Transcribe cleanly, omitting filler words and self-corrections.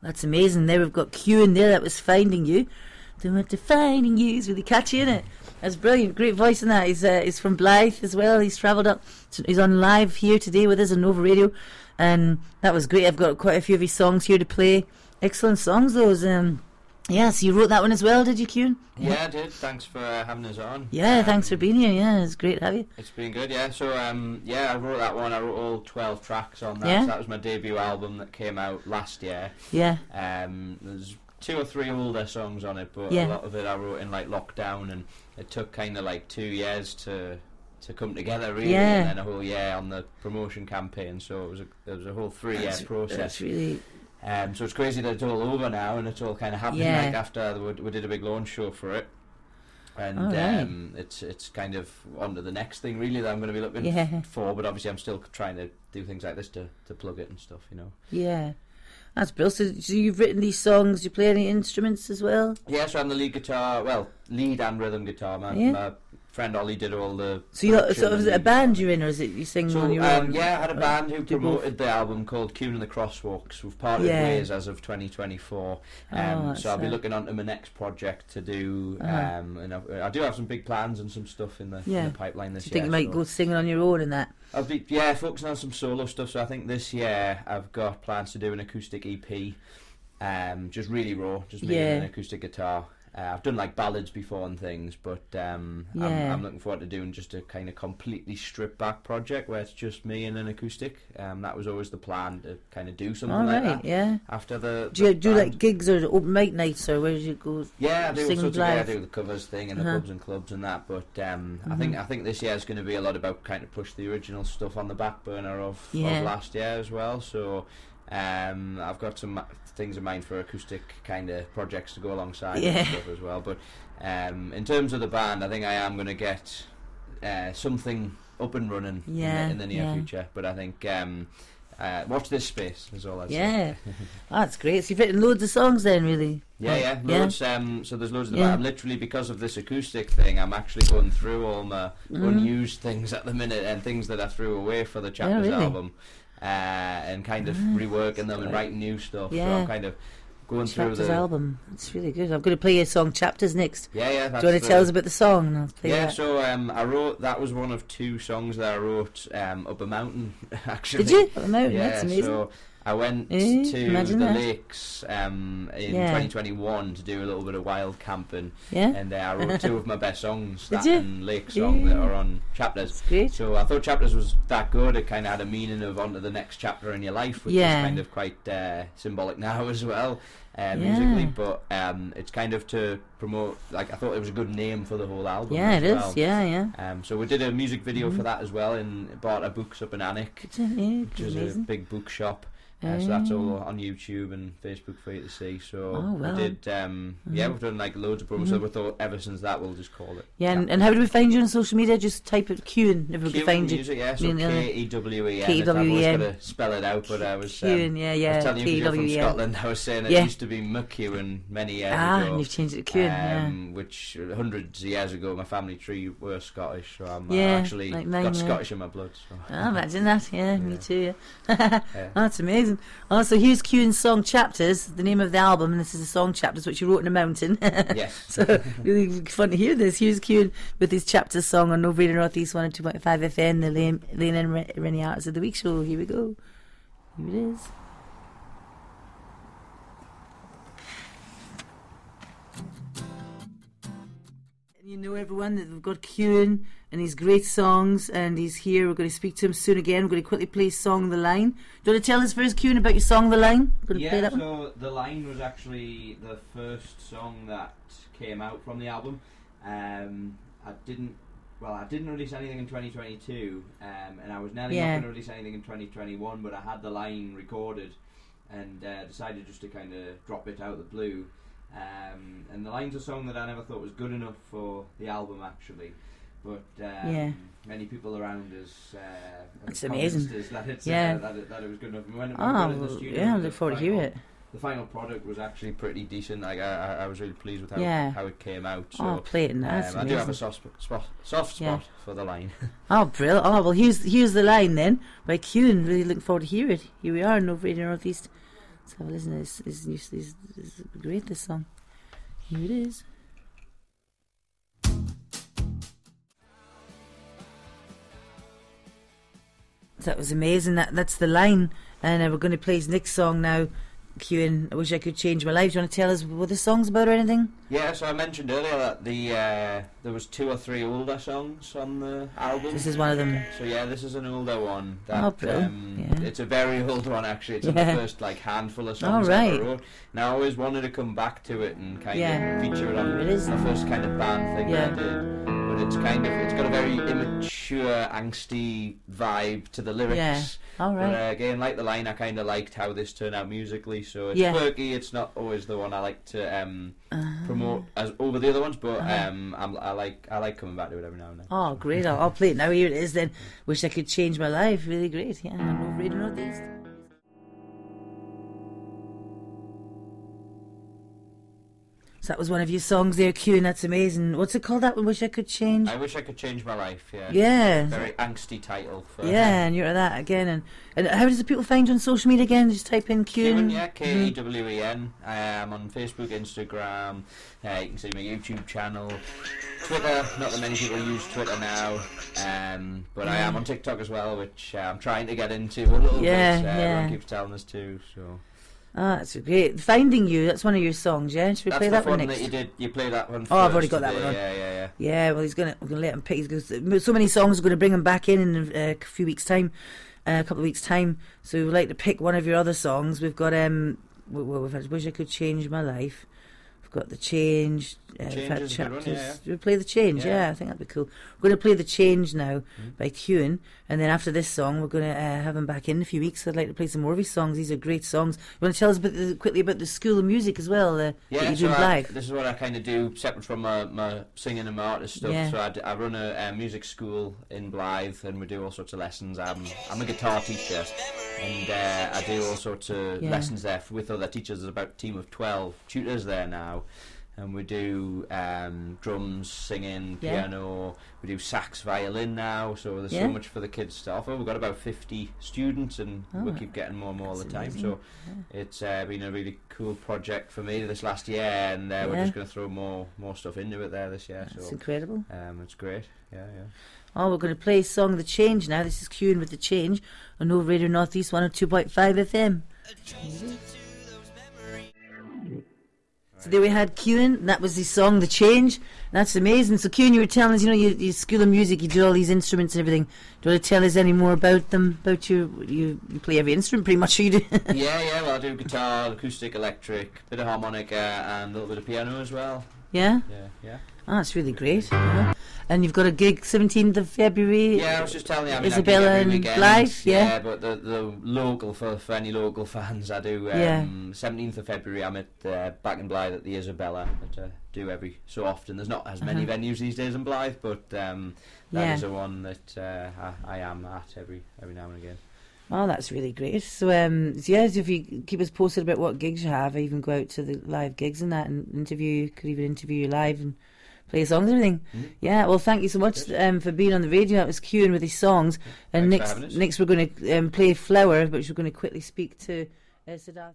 That's amazing. There we've got Kewen there. That was Finding You. Finding You is really catchy, isn't it? That's brilliant. Great voice in that. He's from Blythe as well. He's travelled up. He's on live here today with us on Nova Radio, and that was great. I've got quite a few of his songs here to play. Excellent songs, those. Yeah, so you wrote that one as well, did you, Kewen? Yeah, I did. Thanks for having us on. Yeah, thanks for being here. Yeah, it's great to have you. It's been good, yeah. So, I wrote that one. I wrote all 12 tracks on that. Yeah. So that was my debut album that came out last year. Yeah. There's 2 or 3 older songs on it, but Yeah. a lot of it I wrote in like lockdown, and it took kind of like 2 years to come together, really, Yeah. and then a whole year on the promotion campaign. So it was a whole 3-year process. That's really... So it's crazy that it's all over now, and it's all kind of happening Yeah. like after we did a big launch show for it, and right. it's kind of on to the next thing really that I'm going to be looking Yeah. for. But obviously I'm still trying to do things like this to plug it and stuff, you know. Yeah. That's brilliant. So you've written these songs. Do you play any instruments as well? Yeah, so I'm the lead and rhythm guitar. My friend Ollie did all the... So is it a band you're in, or is it you sing on your own? Yeah, I had a band who promoted the album called Kewen and the Crosswalks. We've parted ways as of 2024. So I'll be looking on to my next project to do... and I do have some big plans and some stuff in the pipeline this year. Do you think you might go singing on your own and that? I'll be focusing on some solo stuff. So I think this year I've got plans to do an acoustic EP, just really raw, just me and an acoustic guitar. I've done like ballads before and things, but I'm looking forward to doing just a kind of completely stripped back project where it's just me and an acoustic. That was always the plan, to kind of do something like that. Yeah. After the do you do like gigs or open mic nights, or where do you go? Yeah, I do all sorts live? I do the covers thing and the pubs and clubs and that. But I think this year is going to be a lot about kind of push the original stuff on the back burner of last year as well. So. I've got some things in mind for acoustic kind of projects to go alongside and stuff as well. But in terms of the band, I think I am going to get something up and running in the near future. But I think watch this space is all I'd say. Yeah, that's great. So you've written loads of songs then, really? Yeah, loads. So there's loads of the band. Literally, because of this acoustic thing, I'm actually going through all my unused things at the minute and things that I threw away for the Chapters album. And kind of reworking them and writing new stuff. So I'm kind of going through the album. It's really good. I'm going to play your song Chapters next. Yeah. Do you want to tell us about the song? And I'll play that. So I wrote, that was one of 2 songs that I wrote up a mountain, actually. Did you? Up a mountain? Yeah, that's amazing. So I went to the lakes in 2021 to do a little bit of wild camping, and I wrote 2 of my best songs, that and Lake Song, that are on Chapters. Great. So I thought Chapters was that good. It kind of had a meaning of on to the next chapter in your life, which is kind of quite symbolic now as well, musically. But it's kind of to promote, like, I thought it was a good name for the whole album. Yeah, it is. Yeah. So we did a music video for that as well in Barter Books up in Alnwick, which is a big bookshop. So that's all on YouTube and Facebook for you to see. So we did, we've done like loads of promos. So we thought ever since that we'll just call it. Yeah, and how do we find you on social media? Just type it Kewen, if we can find music, you. Yeah, so Kewen. Kewen. I've always got to spell it out, but I was Kewen, I was telling you from Scotland. I was saying it used to be McEwen many years ago. And you've changed it to Kewen, which hundreds of years ago my family tree were Scottish, so I'm actually like got Scottish in my blood. So. Imagine that. Yeah, me too. That's amazing. So here's Kewen's song Chapters, the name of the album, and this is the song Chapters, which you wrote in a mountain. Yes. So really fun to hear this. Here's Kewen with his Chapters song on Nova Radio Northeast 102.5 FM, the Elaine Rennie Artists of the Week show. Here we go. Here it is. You know, everyone, that we've got Kewen and his great songs, and he's here. We're going to speak to him soon again. We're going to quickly play Song The Line. Do you want to tell us first, Kewen, about your Song The Line? Play that one? So The Line was actually the first song that came out from the album. I didn't release anything in 2022, and I was nearly not going to release anything in 2021, but I had The Line recorded and decided just to kind of drop it out of the blue. And The Line's a song that I never thought was good enough for the album, actually, but many people around us that's amazing. That it was good enough. When we got it in the studio, I look forward to hear it. The final product was actually pretty decent. Like I was really pleased with how it came out. So, play it now. I do have a soft spot for The Line. Brilliant. Well, here's The Line then by Kewen. Really looking forward to hear it. Here we are in Nova Radio Northeast. Let's have a listen to this. This is great, this song. Here it is. That was amazing. That's the line. And we're going to play his next song now. Kewen, I Wish I Could Change My Life. Do you want to tell us what the song's about or anything? Yeah, so I mentioned earlier that there was 2 or 3 older songs on the album. This is one of them. So yeah, this is an older one. That, It's a very old one actually. It's the first handful of songs I ever wrote. And I always wanted to come back to it and kind of feature it on the first kind of band thing that I did. But it's got a very immature, angsty vibe to the lyrics. Yeah. All right. But again, like the line, I kind of liked how this turned out musically. So it's quirky. It's not always the one I like to promote as over the other ones, but I like coming back to it every now and then. Oh, great! I'll play it now. Here it is. Then, Wish I Could Change My Life. Really great. Yeah, no Radio Northeast. So that was one of your songs there, Kewen. That's amazing. What's it called? That one? Wish I Could Change. I Wish I Could Change My Life. Yeah. Yeah. Very angsty title. For and you're that again. And how does the people find you on social media again? Just type in Kewen. Kewen, yeah, Kewen. I'm on Facebook, Instagram. You can see my YouTube channel, Twitter. Not that many people use Twitter now, but I am on TikTok as well, which I'm trying to get into a little bit. Everyone keeps telling us to. So. Oh, that's great. Finding You, that's one of your songs, yeah? Should we play that one next? That you did. You play that one first. Oh, I've already got that one on. Yeah. Yeah, well, we're going to let him pick. So many songs, we're going to bring him back in a few weeks' time, a couple of weeks' time. So we'd like to pick one of your other songs. We've got, we've had Wish I Could Change My Life. We've got The Change. Change is a good one, yeah. We'll play The Change, I think that'd be cool. We're going to play The Change now by Kewen, and then after this song we're going to have him back in a few weeks. I'd like to play some more of his songs. These are great songs. You want to tell us quickly about the School of Music as well, that you're doing live? This is what I kind of do separate from my singing and my artist stuff. So I run a music school in Blythe, and we do all sorts of lessons. I'm a guitar teacher, and I do all sorts of lessons there with other teachers. There's about a team of 12 tutors there now. And we do drums, singing, piano. We do sax, violin now. So there's so much for the kids to offer. We've got about 50 students, and we keep getting more and more all the time. Amazing. So it's been a really cool project for me this last year, and we're just going to throw more stuff into it there this year. That's incredible. It's great. Yeah. Oh, we're going to play a song, The Change now. This is Kewen with The Change on Over Radio Northeast 102.5 FM. So there we had Kewen. That was his song, The Change. That's amazing. So Kewen, you were telling us, you School of Music, you do all these instruments and everything. Do you want to tell us any more about them? About you play every instrument pretty much, you do? yeah. Well, I do guitar, acoustic, electric, bit of harmonica, and a little bit of piano as well. Yeah? Yeah. Oh, that's really great. And you've got a gig 17th of February. Yeah, I was just telling you. Isabella and Blythe. Yeah, but the local for any local fans, I do. 17th of February, I'm at back in Blythe at the Isabella. I do every so often. There's not as many venues these days in Blythe, but that is a one that I am at every now and again. Oh, that's really great. So, if you keep us posted about what gigs you have, I even go out to the live gigs and that, and could even interview you live and play songs and everything. Yeah, well, thank you so much for being on the radio. That was Kewen with his songs. And next we're going to play Flower, which we're going to quickly speak to Siddharth.